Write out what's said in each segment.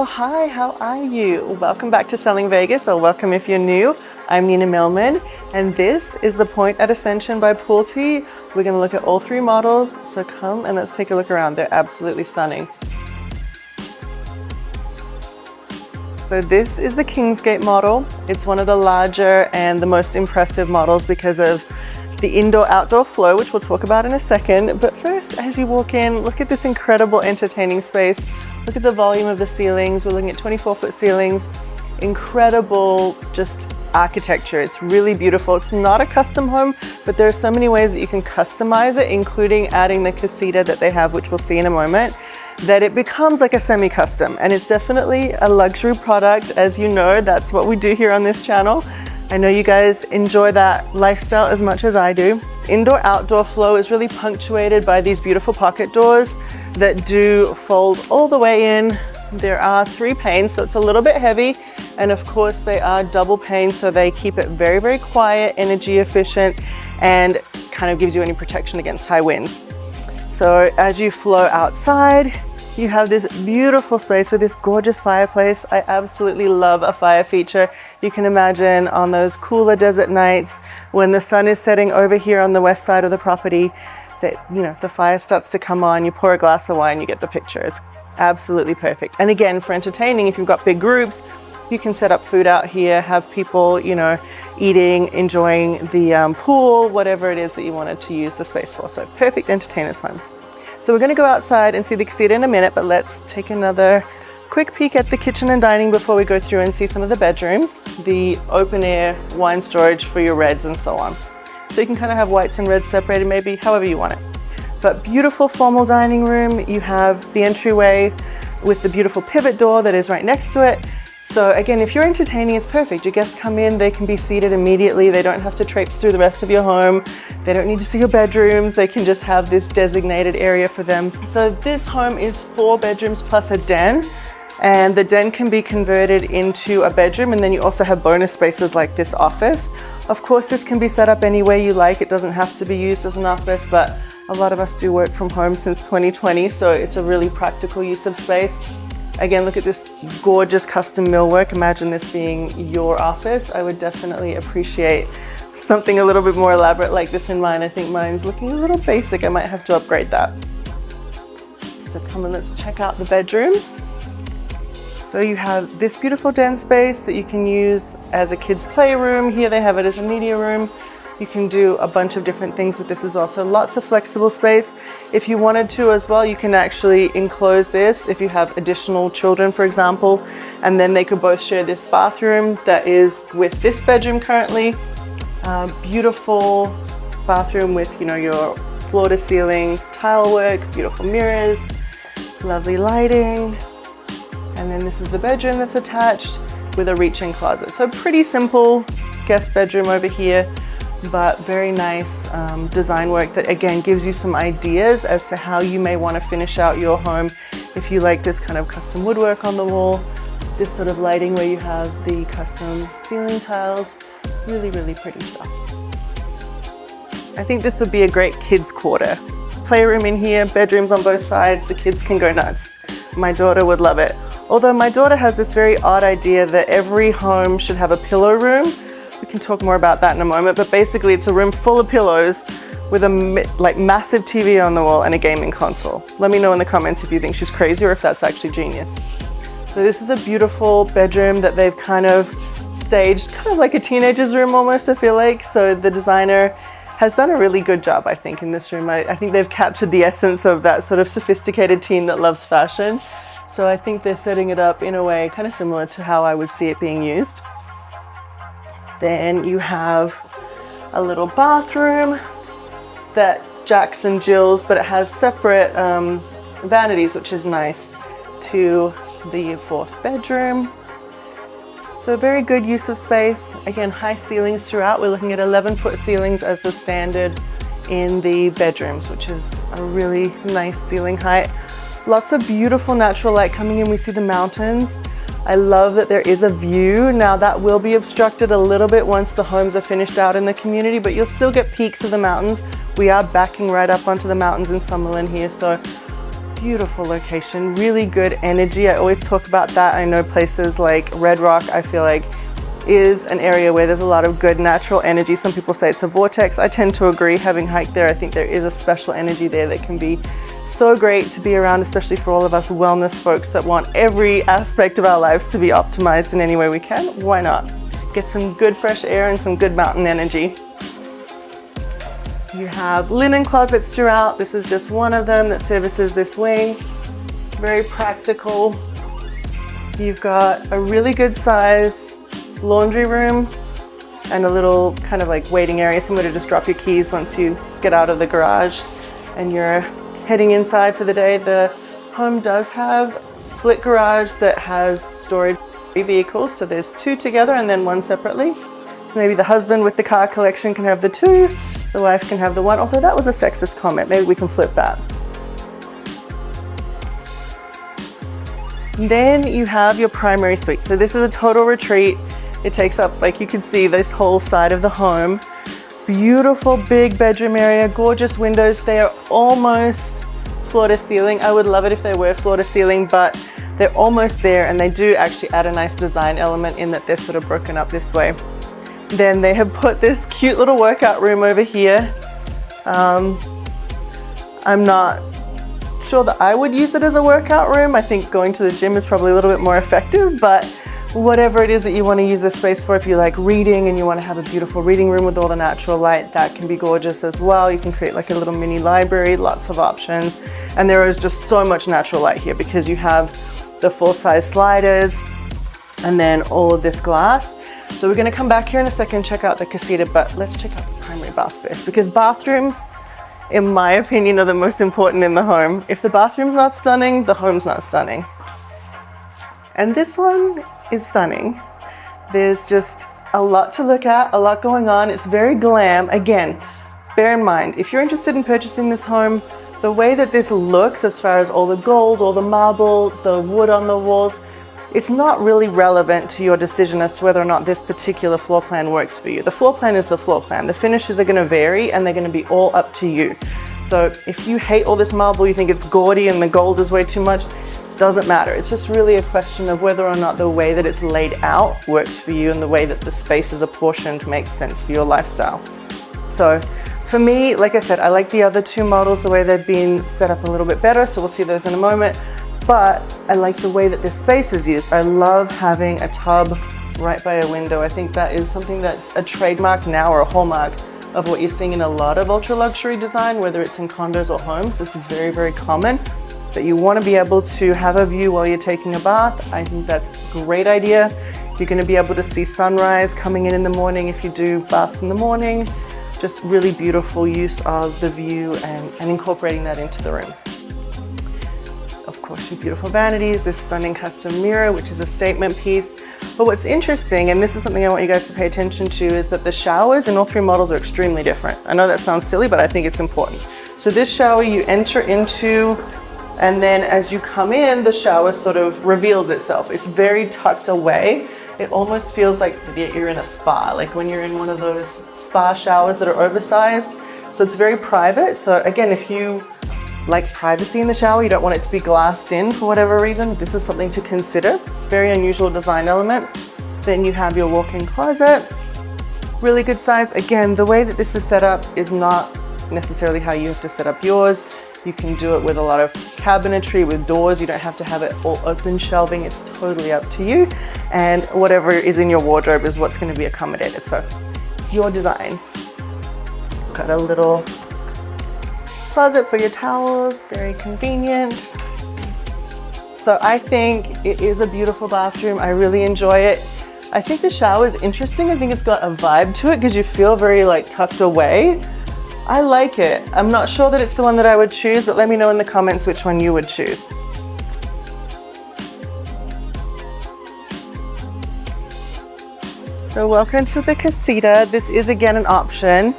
Hello, hi, how are you? Welcome back to Selling Vegas, or welcome if you're new. I'm Nina Millman, and this is the Point at Ascension by Pulte. We're going to look at all three models, so come and let's take a look around. They're absolutely stunning. So this is the Kingsgate model. It's one of the larger and the most impressive models because of the indoor-outdoor flow, which we'll talk about in a second. But first, as you walk in, look at this incredible entertaining space. Look at the volume of the ceilings. We're looking at 24-foot ceilings. Incredible just architecture. It's really beautiful. It's not a custom home, but there are so many ways that you can customize it, including adding the casita that they have, which we'll see in a moment, that it becomes like a semi-custom. And it's definitely a luxury product. As you know, that's what we do here on this channel. I know you guys enjoy that lifestyle as much as I do. This indoor-outdoor flow is really punctuated by these beautiful pocket doors that do fold all the way in. There are 3 panes, so it's a little bit heavy. And of course they are double panes, so they keep it very, very quiet, energy efficient, and kind of gives you any protection against high winds. So as you flow outside, you have this beautiful space with this gorgeous fireplace. I absolutely love a fire feature. You can imagine on those cooler desert nights when the sun is setting over here on the west side of the property, that, you know, the fire starts to come on, you pour a glass of wine, you get the picture. It's absolutely perfect. And again, for entertaining, if you've got big groups, you can set up food out here, have people, you know, eating, enjoying the pool, whatever it is that you wanted to use the space for. So perfect entertainer's home. So we're going to go outside and see the casita in a minute, but let's take another quick peek at the kitchen and dining before we go through and see some of the bedrooms, the open air wine storage for your reds and so on. So you can kind of have whites and reds separated, maybe however you want it. But beautiful formal dining room. You have the entryway with the beautiful pivot door that is right next to it. So again, if you're entertaining, it's perfect. Your guests come in, they can be seated immediately. They don't have to traipse through the rest of your home. They don't need to see your bedrooms. They can just have this designated area for them. So this home is 4 bedrooms plus a den, and the den can be converted into a bedroom, and then you also have bonus spaces like this office. Of course, this can be set up any way you like. It doesn't have to be used as an office, but a lot of us do work from home since 2020, so it's a really practical use of space. Again, look at this gorgeous custom millwork. Imagine this being your office. I would definitely appreciate something a little bit more elaborate like this in mine. I think mine's looking a little basic. I might have to upgrade that. So come and let's check out the bedrooms. So you have this beautiful den space that you can use as a kid's playroom. Here they have it as a media room. You can do a bunch of different things with this as well. So lots of flexible space. If you wanted to as well, you can actually enclose this if you have additional children, for example, and then they could both share this bathroom that is with this bedroom currently. Beautiful bathroom with, you know, your floor to ceiling tile work, beautiful mirrors, lovely lighting. And then this is the bedroom that's attached with a reach-in closet. So pretty simple guest bedroom over here, but very nice design work that again gives you some ideas as to how you may want to finish out your home if you like this kind of custom woodwork on the wall, this sort of lighting where you have the custom ceiling tiles. Really, really pretty stuff. I think this would be a great kids quarter. Playroom in here, bedrooms on both sides, the kids can go nuts. My daughter would love it. Although my daughter has this very odd idea that every home should have a pillow room. We can talk more about that in a moment, but basically it's a room full of pillows with a massive TV on the wall and a gaming console. Let me know in the comments if you think she's crazy or if that's actually genius. So this is a beautiful bedroom that they've kind of staged, kind of like a teenager's room almost, I feel like. So the designer has done a really good job, I think, in this room. I think they've captured the essence of that sort of sophisticated teen that loves fashion. So I think they're setting it up in a way kind of similar to how I would see it being used. Then you have a little bathroom that jacks and jills, but it has separate vanities, which is nice, to the 4th bedroom. So very good use of space. Again, high ceilings throughout. We're looking at 11-foot ceilings as the standard in the bedrooms, which is a really nice ceiling height. Lots of beautiful natural light coming in. We see the mountains. I love that there is a view. Now that will be obstructed a little bit once the homes are finished out in the community, but you'll still get peaks of the mountains. We are backing right up onto the mountains in Summerlin here, so beautiful location, really good energy. I always talk about that. I know places like Red Rock, I feel like is an area where there's a lot of good natural energy. Some people say it's a vortex. I tend to agree. Having hiked there, I think there is a special energy there that can be so great to be around, especially for all of us wellness folks that want every aspect of our lives to be optimized in any way we can. Why not? Get some good fresh air and some good mountain energy. You have linen closets throughout. This is just one of them that services this wing. Very practical. You've got a really good size laundry room and a little kind of like waiting area, somewhere to just drop your keys once you get out of the garage and you're heading inside for the day. The home does have split garage that has storage vehicles, so there's two together and then one separately. So maybe the husband with the car collection can have the two, the wife can have the one, although that was a sexist comment. Maybe we can flip that. Then you have your primary suite. So this is a total retreat. It takes up, like you can see, this whole side of the home. Beautiful big bedroom area, gorgeous windows. They are almost floor to ceiling. I would love it if they were floor to ceiling, but they're almost there, and they do actually add a nice design element in that they're sort of broken up this way. Then they have put this cute little workout room over here. I'm not sure that I would use it as a workout room. I think going to the gym is probably a little bit more effective, but whatever it is that you want to use this space for, if you like reading and you want to have a beautiful reading room with all the natural light, that can be gorgeous as well. You can create like a little mini library, lots of options. And there is just so much natural light here because you have the full-size sliders and then all of this glass. So we're going to come back here in a second and check out the casita, but let's check out the primary bath first, because bathrooms, in my opinion, are the most important in the home. If the bathroom's not stunning, the home's not stunning. And this one is stunning. There's just a lot to look at, a lot going on. It's very glam. Again, bear in mind, if you're interested in purchasing this home, the way that this looks, as far as all the gold, all the marble, the wood on the walls, it's not really relevant to your decision as to whether or not this particular floor plan works for you. The floor plan is the floor plan. The finishes are going to vary and they're going to be all up to you. So if you hate all this marble, you think it's gaudy and the gold is way too much, doesn't matter. It's just really a question of whether or not the way that it's laid out works for you and the way that the space is apportioned makes sense for your lifestyle. So for me, like I said, I like the other two models, the way they've been set up a little bit better, so we'll see those in a moment. But I like the way that this space is used. I love having a tub right by a window. I think that is something that's a trademark now, or a hallmark of what you're seeing in a lot of ultra luxury design, whether it's in condos or homes. This is very, very common, that you want to be able to have a view while you're taking a bath. I think that's a great idea. You're going to be able to see sunrise coming in the morning if you do baths in the morning. Just really beautiful use of the view and incorporating that into the room. Of course, your beautiful vanities, this stunning custom mirror, which is a statement piece. But what's interesting, and this is something I want you guys to pay attention to, is that the showers in all three models are extremely different. I know that sounds silly, but I think it's important. So this shower you enter into, and then as you come in, the shower sort of reveals itself. It's very tucked away. It almost feels like you're in a spa, like when you're in one of those spa showers that are oversized. So it's very private. So again, if you like privacy in the shower, you don't want it to be glassed in for whatever reason, this is something to consider. Very unusual design element. Then you have your walk-in closet, really good size. Again, the way that this is set up is not necessarily how you have to set up yours. You can do it with a lot of cabinetry, with doors. You don't have to have it all open shelving. It's totally up to you. And whatever is in your wardrobe is what's going to be accommodated. So your design. Got a little closet for your towels, very convenient. So I think it is a beautiful bathroom. I really enjoy it. I think the shower is interesting. I think it's got a vibe to it because you feel very like tucked away. I like it. I'm not sure that it's the one that I would choose, but let me know in the comments which one you would choose. So welcome to the casita. This is again an option,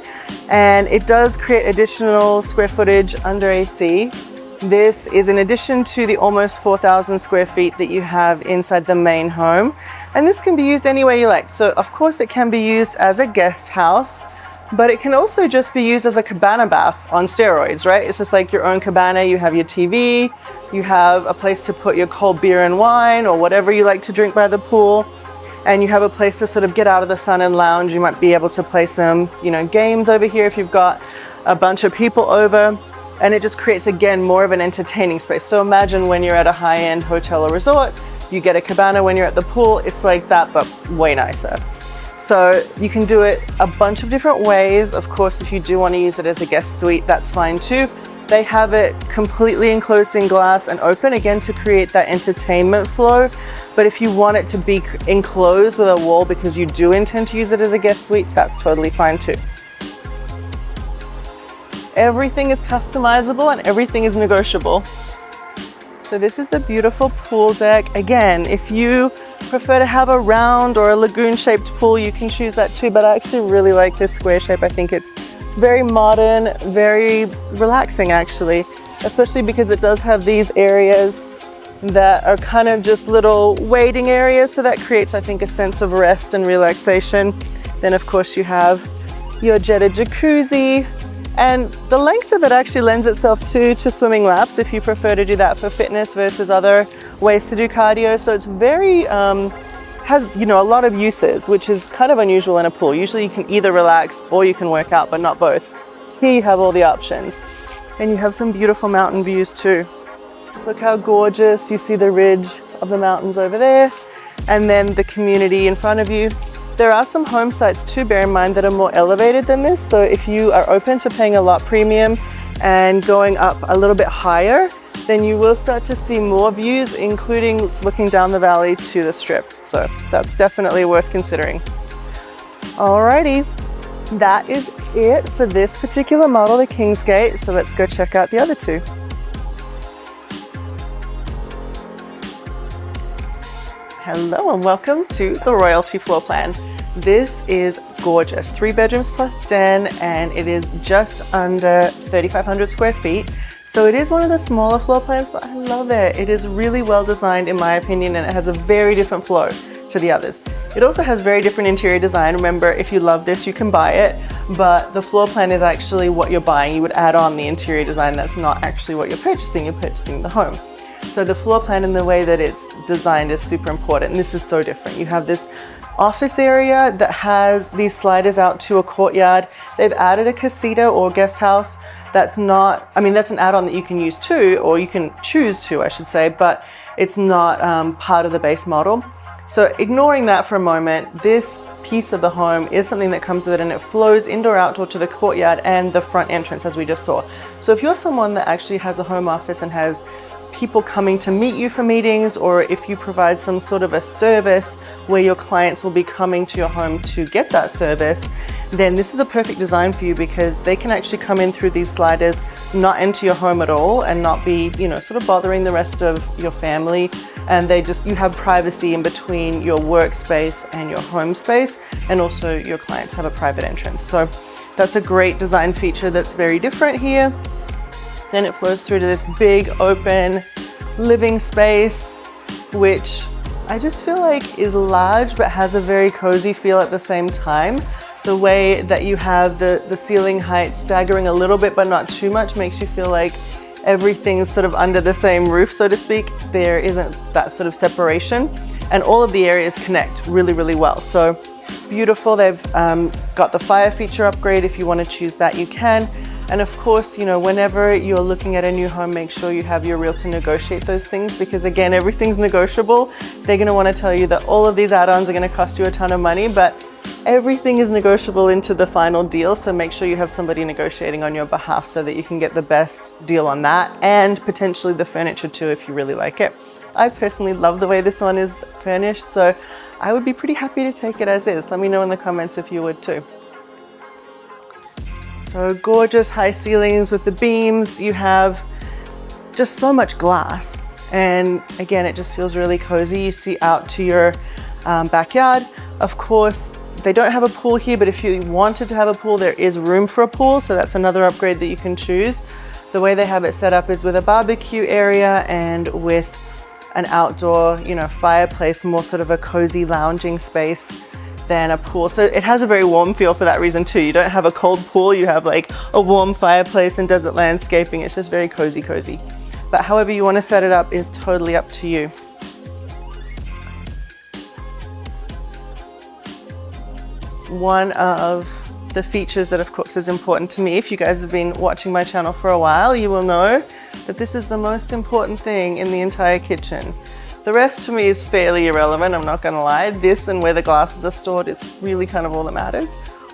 and it does create additional square footage under AC. This is in addition to the almost 4,000 square feet that you have inside the main home. And this can be used any way you like. So of course it can be used as a guest house. But it can also just be used as a cabana bath on steroids, right? It's just like your own cabana. You have your TV, you have a place to put your cold beer and wine or whatever you like to drink by the pool, and you have a place to sort of get out of the sun and lounge. You might be able to play some, games over here if you've got a bunch of people over, and it just creates, again, more of an entertaining space. So imagine when you're at a high-end hotel or resort, you get a cabana when you're at the pool. It's like that, but way nicer. So you can do it a bunch of different ways. Of course, if you do want to use it as a guest suite, that's fine too. They have it completely enclosed in glass and open, again, to create that entertainment flow. But if you want it to be enclosed with a wall because you do intend to use it as a guest suite, that's totally fine too. Everything is customizable and everything is negotiable. So this is the beautiful pool deck. Again, if you prefer to have a round or a lagoon-shaped pool, you can choose that too, but I actually really like this square shape. I think it's very modern, very relaxing actually, especially because it does have these areas that are kind of just little waiting areas, so that creates, I think, a sense of rest and relaxation. Then of course you have your jetted jacuzzi, and the length of it actually lends itself to swimming laps if you prefer to do that for fitness versus other ways to do cardio. So it's very, has a lot of uses, which is kind of unusual in a pool. Usually you can either relax or you can work out, but not both. Here you have all the options. And you have some beautiful mountain views too. Look how gorgeous. You see the ridge of the mountains over there, and then the community in front of you. There are some home sites too, bear in mind, that are more elevated than this. So if you are open to paying a lot premium and going up a little bit higher, then you will start to see more views, including looking down the valley to the strip. So that's definitely worth considering. Alrighty, that is it for this particular model, the Kingsgate. So let's go check out the other two. Hello and welcome to the Royalty floor plan. This is gorgeous, 3 bedrooms plus den, and it is just under 3,500 square feet. So it is one of the smaller floor plans, but I love it. It is really well designed in my opinion, and it has a very different flow to the others. It also has very different interior design. Remember, if you love this, you can buy it, but the floor plan is actually what you're buying. You would add on the interior design. That's not actually what you're purchasing the home. So the floor plan and the way that it's designed is super important. And this is so different. You have this office area that has these sliders out to a courtyard. They've added a casita or guest house. That's not, that's an add-on that you can use too, or you can choose to, I should say, but it's not part of the base model. So ignoring that for a moment, this piece of the home is something that comes with it, and it flows indoor outdoor to the courtyard and the front entrance, as we just saw. So if you're someone that actually has a home office and has people coming to meet you for meetings, or if you provide some sort of a service where your clients will be coming to your home to get that service, then this is a perfect design for you, because they can actually come in through these sliders, not enter your home at all, and not be, sort of bothering the rest of your family. And you have privacy in between your workspace and your home space, and also your clients have a private entrance. So that's a great design feature that's very different here. Then it flows through to this big open living space, which I just feel like is large but has a very cozy feel at the same time. The way that you have the ceiling height staggering a little bit but not too much makes you feel like everything's sort of under the same roof, so to speak. There isn't that sort of separation, and all of the areas connect really, really well. So beautiful. They've got the fire feature upgrade. If you want to choose that, you can. And of course, whenever you're looking at a new home, make sure you have your realtor negotiate those things, because again, everything's negotiable. They're going to want to tell you that all of these add-ons are going to cost you a ton of money, but everything is negotiable into the final deal. So make sure you have somebody negotiating on your behalf so that you can get the best deal on that, and potentially the furniture too, if you really like it. I personally love the way this one is furnished, so I would be pretty happy to take it as is. Let me know in the comments if you would too. So gorgeous high ceilings with the beams. You have just so much glass, and again, it just feels really cozy. You see out to your backyard. Of course, they don't have a pool here, but if you wanted to have a pool, there is room for a pool, so that's another upgrade that you can choose. The way they have it set up is with a barbecue area and with an outdoor, fireplace, more sort of a cozy lounging space. than a pool. So it has a very warm feel for that reason too. You don't have a cold pool, you have like a warm fireplace and desert landscaping. It's just very cozy. But however you want to set it up is totally up to you. One of the features that of course is important to me, if you guys have been watching my channel for a while, you will know that this is the most important thing in the entire kitchen. The rest for me is fairly irrelevant, I'm not gonna lie. This and where the glasses are stored is really kind of all that matters.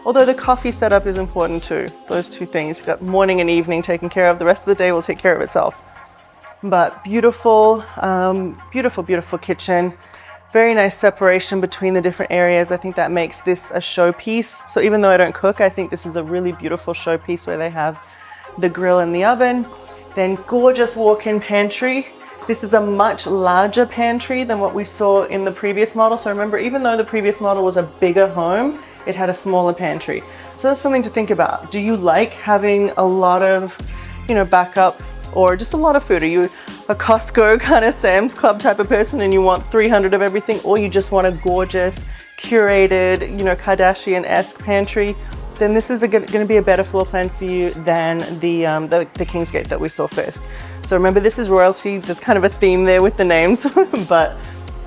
Although the coffee setup is important too. Those two things, you've got morning and evening taken care of, the rest of the day will take care of itself. But beautiful, beautiful kitchen. Very nice separation between the different areas. I think that makes this a showpiece. So even though I don't cook, I think this is a really beautiful showpiece where they have the grill and the oven. Then gorgeous walk-in pantry. This is a much larger pantry than what we saw in the previous model. So remember, even though the previous model was a bigger home, it had a smaller pantry. So that's something to think about. Do you like having a lot of, backup or just a lot of food? Are you a Costco kind of Sam's Club type of person and you want 300 of everything, or you just want a gorgeous, curated, Kardashian-esque pantry? Then this is going to be a better floor plan for you than the Kingsgate that we saw first. So remember, this is royalty. There's kind of a theme there with the names, but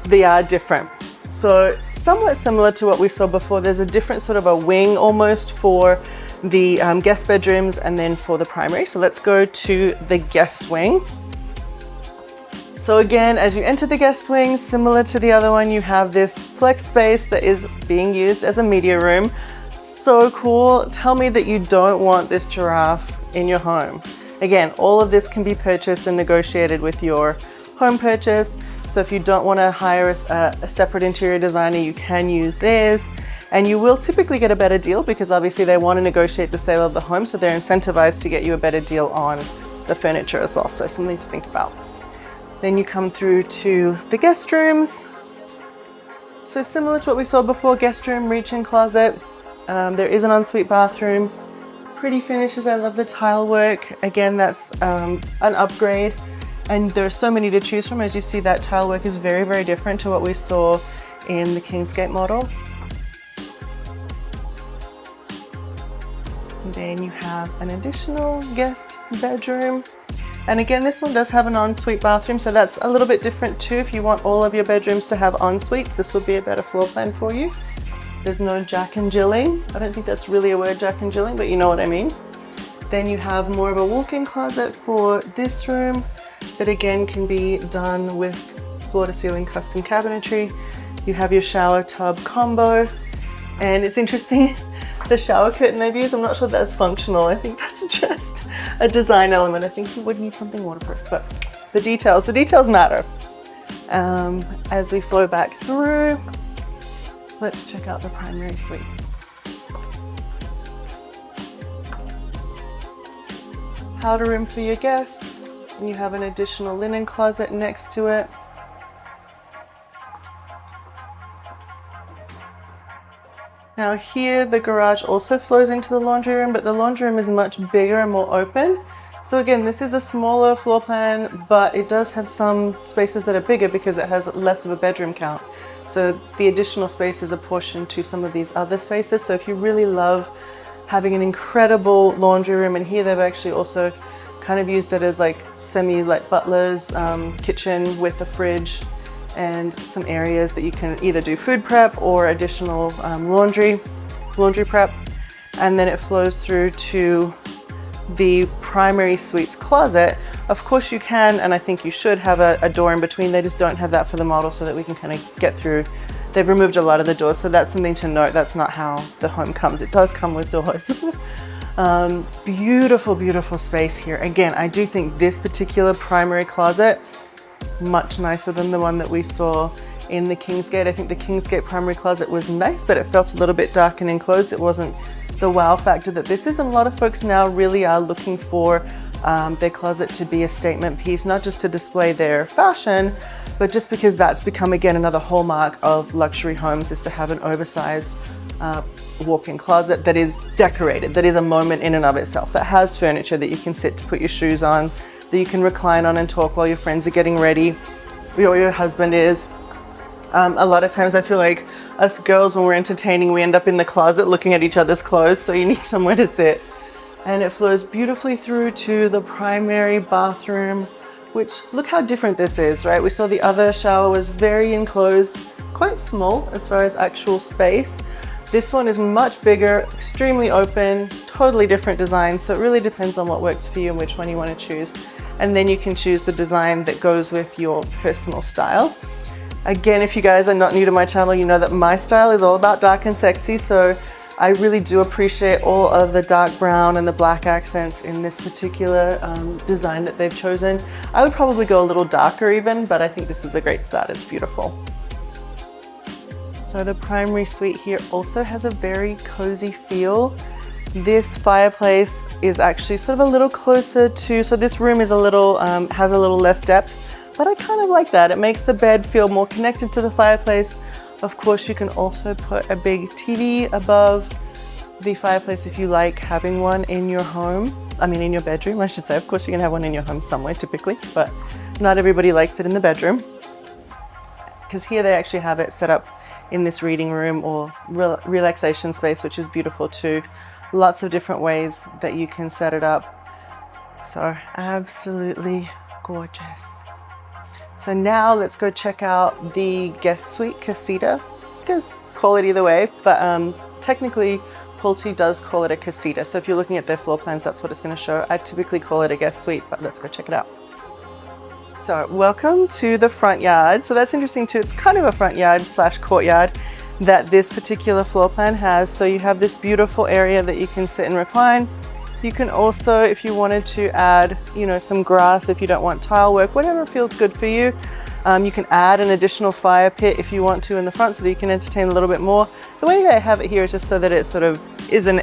they are different. So somewhat similar to what we saw before, there's a different sort of a wing almost for the guest bedrooms and then for the primary. So let's go to the guest wing. So again, as you enter the guest wing, similar to the other one, you have this flex space that is being used as a media room. So cool. Tell me that you don't want this giraffe in your home. Again, all of this can be purchased and negotiated with your home purchase. So if you don't want to hire a separate interior designer, you can use theirs. And you will typically get a better deal because obviously they want to negotiate the sale of the home, so they're incentivized to get you a better deal on the furniture as well. So something to think about. Then you come through to the guest rooms. So similar to what we saw before, guest room, reach-in closet. There is an ensuite bathroom. Pretty finishes, I love the tile work. Again, that's an upgrade. And there are so many to choose from. As you see, that tile work is very, very different to what we saw in the Kingsgate model. And then you have an additional guest bedroom. And again, this one does have an ensuite bathroom, so that's a little bit different too. If you want all of your bedrooms to have en-suites, this would be a better floor plan for you. There's no jack and jilling. I don't think that's really a word, jack and jilling, but you know what I mean. Then you have more of a walk-in closet for this room that again can be done with floor-to-ceiling custom cabinetry. You have your shower tub combo, and it's interesting, the shower curtain they've used, I'm not sure that's functional. I think that's just a design element. I think you would need something waterproof, but the details matter. As we flow back through, let's check out the primary suite. Powder room for your guests, and you have an additional linen closet next to it. Now here, the garage also flows into the laundry room, but the laundry room is much bigger and more open. So again, this is a smaller floor plan, but it does have some spaces that are bigger because it has less of a bedroom count. So the additional space is apportioned to some of these other spaces. So if you really love having an incredible laundry room, and here they've actually also kind of used it as like like butler's kitchen with a fridge and some areas that you can either do food prep or additional laundry prep. And then it flows through to the primary suites closet. Of course you can, and I think you should have a door in between. They just don't have that for the model so that we can kind of get through. They've removed a lot of the doors, so that's something to note. That's not how the home comes. It does come with doors. Beautiful, beautiful space here. Again, I do think this particular primary closet, much nicer than the one that we saw in the Kingsgate. I think the Kingsgate primary closet was nice, but it felt a little bit dark and enclosed. It wasn't the wow factor that this is. And a lot of folks now really are looking for their closet to be a statement piece, not just to display their fashion, but just because that's become, again, another hallmark of luxury homes, is to have an oversized walk-in closet that is decorated, that is a moment in and of itself, that has furniture that you can sit to put your shoes on, that you can recline on and talk while your friends are getting ready, or your husband is. A lot of times I feel like us girls, when we're entertaining, we end up in the closet looking at each other's clothes, so you need somewhere to sit. And it flows beautifully through to the primary bathroom, which, look how different this is, right? We saw the other shower was very enclosed, quite small as far as actual space. This one is much bigger, extremely open, totally different design. So it really depends on what works for you and which one you want to choose. And then you can choose the design that goes with your personal style. Again, if you guys are not new to my channel, you know that my style is all about dark and sexy. So I really do appreciate all of the dark brown and the black accents in this particular design that they've chosen. I would probably go a little darker even, but I think this is a great start. It's beautiful. So the primary suite here also has a very cozy feel. This fireplace is actually sort of a little closer to, so this room is a little, has a little less depth, but I kind of like that. It makes the bed feel more connected to the fireplace. Of course, you can also put a big TV above the fireplace if you like having one in your home. I mean, in your bedroom, I should say. Of course, you can have one in your home somewhere typically, but not everybody likes it in the bedroom. Because here they actually have it set up in this reading room or relaxation space, which is beautiful too. Lots of different ways that you can set it up. So absolutely gorgeous. So now let's go check out the guest suite casita. You can call it either way, but technically Pulte does call it a casita. So if you're looking at their floor plans, that's what it's going to show. I typically call it a guest suite, but let's go check it out. So welcome to the front yard. So that's interesting too. It's kind of a front yard slash courtyard that this particular floor plan has. So you have this beautiful area that you can sit and recline. You can also, if you wanted to add, you know, some grass, if you don't want tile work, whatever feels good for you. You can add an additional fire pit if you want to in the front so that you can entertain a little bit more. The way I have it here is just so that it sort of is a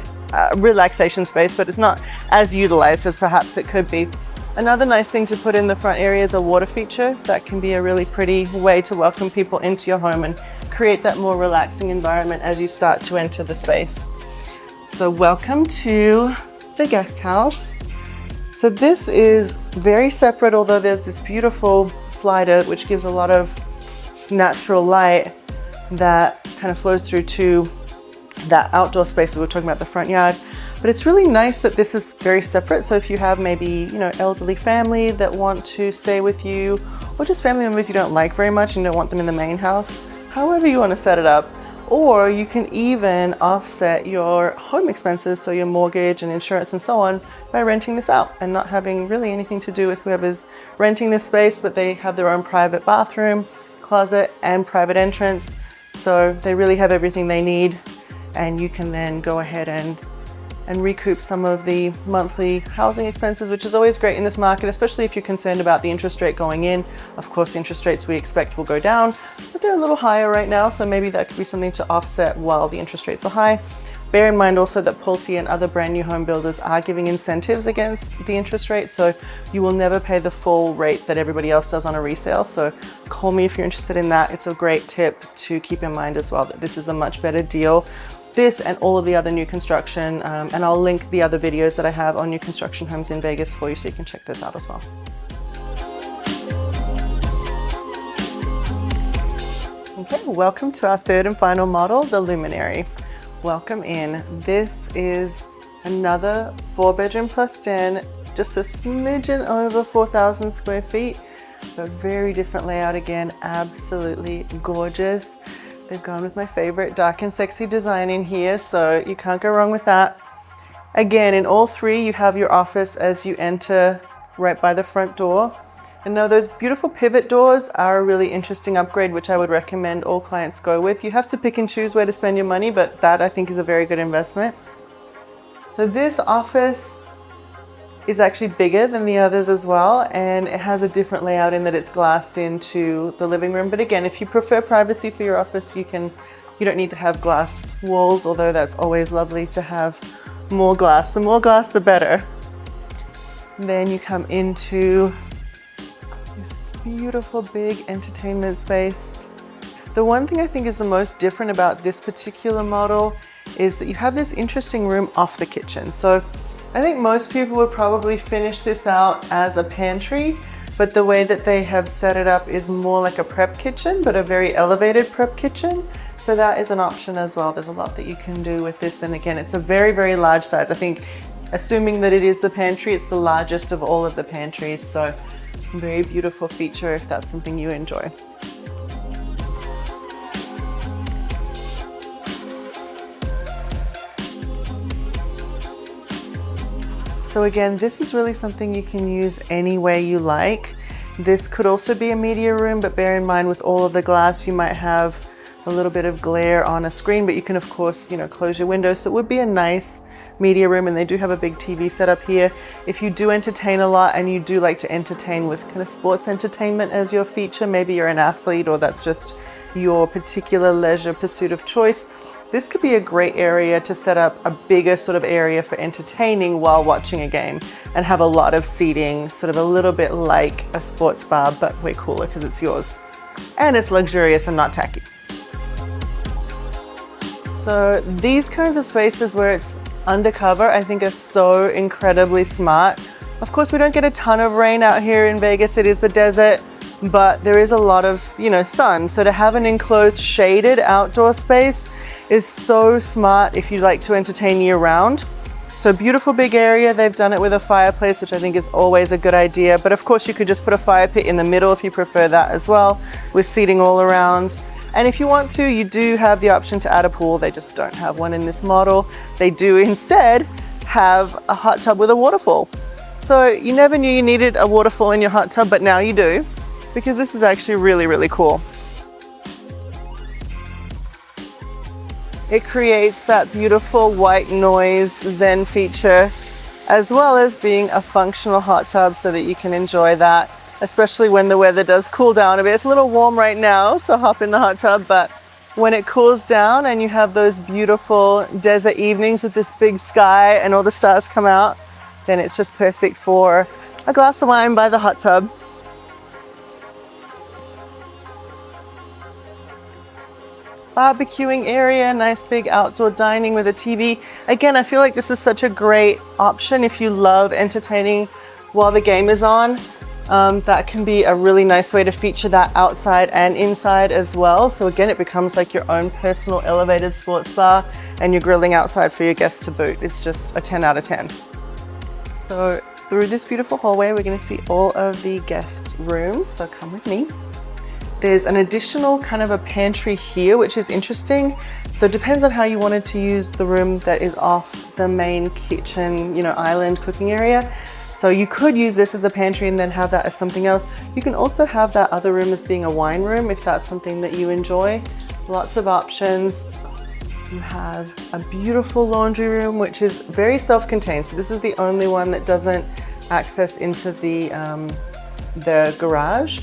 relaxation space, but it's not as utilized as perhaps it could be. Another nice thing to put in the front area is a water feature. That can be a really pretty way to welcome people into your home and create that more relaxing environment as you start to enter the space. So welcome to the guest house. So this is very separate, although there's this beautiful slider which gives a lot of natural light that kind of flows through to that outdoor space that we were talking about, the front yard. But it's really nice that this is very separate. So if you have maybe, you know, elderly family that want to stay with you, or just family members you don't like very much and don't want them in the main house, however you want to set it up. Or you can even offset your home expenses, so your mortgage and insurance and so on, by renting this out and not having really anything to do with whoever's renting this space, but they have their own private bathroom, closet, and private entrance. So they really have everything they need, and you can then go ahead and recoup some of the monthly housing expenses, which is always great in this market, especially if you're concerned about the interest rate going in. Of course, the interest rates we expect will go down, but they're a little higher right now, so maybe that could be something to offset while the interest rates are high. Bear in mind also that Pulte and other brand new home builders are giving incentives against the interest rate, so you will never pay the full rate that everybody else does on a resale. So call me if you're interested in that. It's a great tip to keep in mind as well, that this is a much better deal. This and all of the other new construction, and I'll link the other videos that I have on new construction homes in Vegas for you, so you can check those out as well. Okay, welcome to our third and final model, the Luminary. Welcome in. This is another 4-bedroom plus den, just a smidgen over 4,000 square feet. So very different layout again, absolutely gorgeous. They've gone with my favorite dark and sexy design in here, so you can't go wrong with that. Again, in all three, you have your office as you enter right by the front door. And now those beautiful pivot doors are a really interesting upgrade, which I would recommend all clients go with. You have to pick and choose where to spend your money, but that I think is a very good investment. So this office is actually bigger than the others as well, and it has a different layout in that it's glassed into the living room. But again, if you prefer privacy for your office, you don't need to have glass walls, although that's always lovely to have more glass. The more glass, the better. Then you come into this beautiful big entertainment space. The one thing I think is the most different about this particular model is that you have this interesting room off the kitchen. So I think most people would probably finish this out as a pantry, but the way that they have set it up is more like a prep kitchen, but a very elevated prep kitchen. So that is an option as well. There's a lot that you can do with this. And again, it's a very, very large size. I think, assuming that it is the pantry, it's the largest of all of the pantries. So very beautiful feature if that's something you enjoy. So again, this is really something you can use any way you like. This could also be a media room, but bear in mind with all of the glass, you might have a little bit of glare on a screen, but you can of course, close your windows. So it would be a nice media room, and they do have a big TV set up here. If you do entertain a lot and you do like to entertain with kind of sports entertainment as your feature, maybe you're an athlete or that's just your particular leisure pursuit of choice, this could be a great area to set up a bigger sort of area for entertaining while watching a game and have a lot of seating, sort of a little bit like a sports bar, but way cooler because it's yours. And it's luxurious and not tacky. So these kinds of spaces where it's undercover, I think are so incredibly smart. Of course, we don't get a ton of rain out here in Vegas. It is the desert, but there is a lot of, sun. So to have an enclosed shaded outdoor space is so smart if you like to entertain year round. So beautiful big area. They've done it with a fireplace, which I think is always a good idea. But of course you could just put a fire pit in the middle if you prefer that as well, with seating all around. And if you want to, you do have the option to add a pool. They just don't have one in this model. They do instead have a hot tub with a waterfall. So you never knew you needed a waterfall in your hot tub, but now you do, because this is actually really, really cool. It creates that beautiful white noise Zen feature, as well as being a functional hot tub so that you can enjoy that, especially when the weather does cool down a bit. It's a little warm right now to hop in the hot tub, but when it cools down and you have those beautiful desert evenings with this big sky and all the stars come out, then it's just perfect for a glass of wine by the hot tub. Barbecuing area, nice big outdoor dining with a TV. Again, I feel like this is such a great option if you love entertaining while the game is on. That can be a really nice way to feature that outside and inside as well. So again, it becomes like your own personal elevated sports bar, and you're grilling outside for your guests to boot. It's just a 10 out of 10. So through this beautiful hallway, we're going to see all of the guest rooms. So come with me. There's an additional kind of a pantry here, which is interesting. So it depends on how you wanted to use the room that is off the main kitchen, island cooking area. So you could use this as a pantry and then have that as something else. You can also have that other room as being a wine room if that's something that you enjoy. Lots of options. You have a beautiful laundry room, which is very self-contained. So this is the only one that doesn't access into the garage.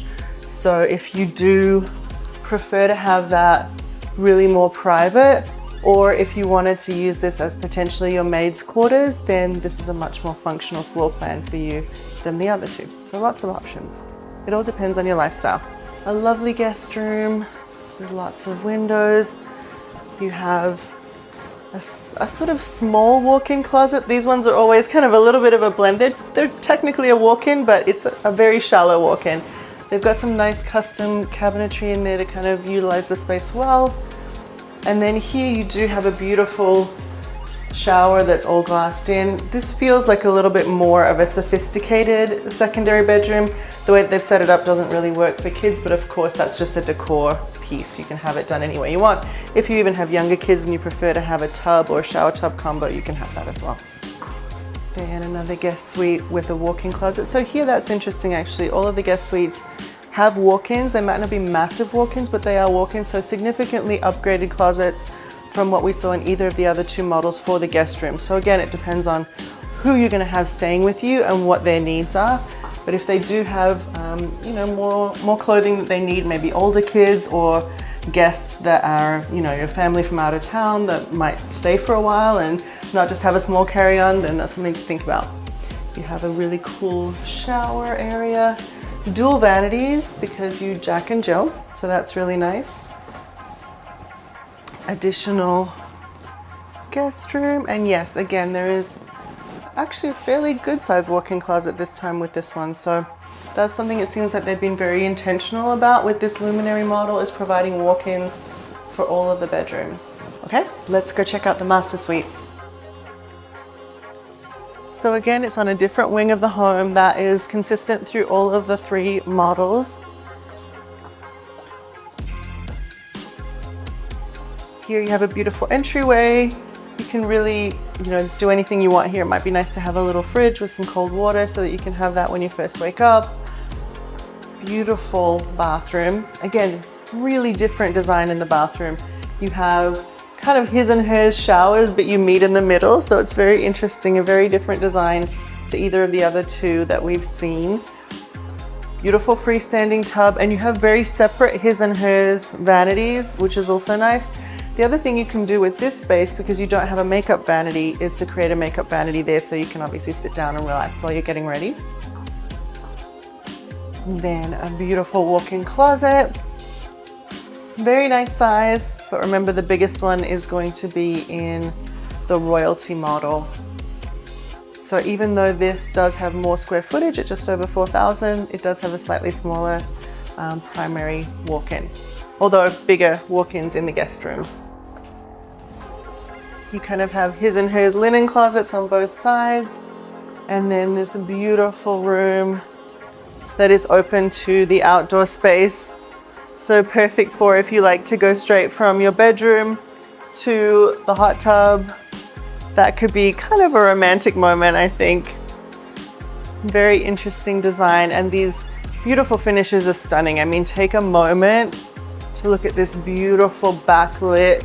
So if you do prefer to have that really more private, or if you wanted to use this as potentially your maid's quarters, then this is a much more functional floor plan for you than the other two. So lots of options. It all depends on your lifestyle. A lovely guest room with lots of windows. You have a sort of small walk-in closet. These ones are always kind of a little bit of a blend. They're technically a walk-in, but it's a very shallow walk-in. They've got some nice custom cabinetry in there to kind of utilize the space well. And then here you do have a beautiful shower that's all glassed in. This feels like a little bit more of a sophisticated secondary bedroom. The way that they've set it up doesn't really work for kids, but of course that's just a decor piece. You can have it done any way you want. If you even have younger kids and you prefer to have a tub or a shower tub combo, you can have that as well. And another guest suite with a walk-in closet. So here that's interesting actually. All of the guest suites have walk-ins. They might not be massive walk-ins, but they are walk-ins. So significantly upgraded closets from what we saw in either of the other two models for the guest room. So again, it depends on who you're going to have staying with you and what their needs are. But if they do have, more clothing that they need, maybe older kids or guests that are, your family from out of town that might stay for a while and not just have a small carry-on, then that's something to think about. You have a really cool shower area, dual vanities because you Jack and Jill, so that's really nice. Additional guest room, and yes, again, there is actually a fairly good sized walk-in closet this time with this one, so That's something it seems like they've been very intentional about with this luminary model, is providing walk-ins for all of the bedrooms. Okay, let's go check out the master suite. So again, it's on a different wing of the home that is consistent through all of the 3 models. Here you have a beautiful entryway. You can really, do anything you want here. It might be nice to have a little fridge with some cold water so that you can have that when you first wake up. Beautiful bathroom. Again, really different design in the bathroom. You have kind of his and hers showers, but you meet in the middle. So it's very interesting, a very different design to either of the other 2 that we've seen. Beautiful freestanding tub, and you have very separate his and hers vanities, which is also nice. The other thing you can do with this space, because you don't have a makeup vanity, is to create a makeup vanity there so you can obviously sit down and relax while you're getting ready. And then a beautiful walk-in closet. Very nice size, but remember the biggest one is going to be in the royalty model. So even though this does have more square footage at just over 4,000, it does have a slightly smaller primary walk-in, although bigger walk-ins in the guest rooms. You kind of have his and hers linen closets on both sides, and then this beautiful room that is open to the outdoor space. So perfect for if you like to go straight from your bedroom to the hot tub. That could be kind of a romantic moment, I think. Very interesting design, and these beautiful finishes are stunning. I mean, take a moment to look at this beautiful backlit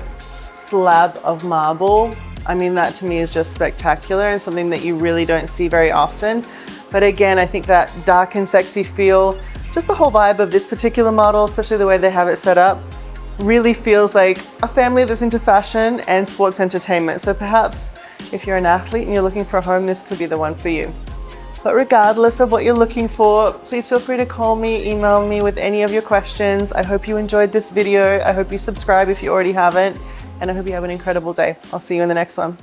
slab of marble. I mean, that to me is just spectacular and something that you really don't see very often. But again, I think that dark and sexy feel, just the whole vibe of this particular model, especially the way they have it set up, really feels like a family that's into fashion and sports entertainment. So perhaps if you're an athlete and you're looking for a home, this could be the one for you. But regardless of what you're looking for, please feel free to call me, email me with any of your questions. I hope you enjoyed this video. I hope you subscribe if you already haven't, and I hope you have an incredible day. I'll see you in the next one.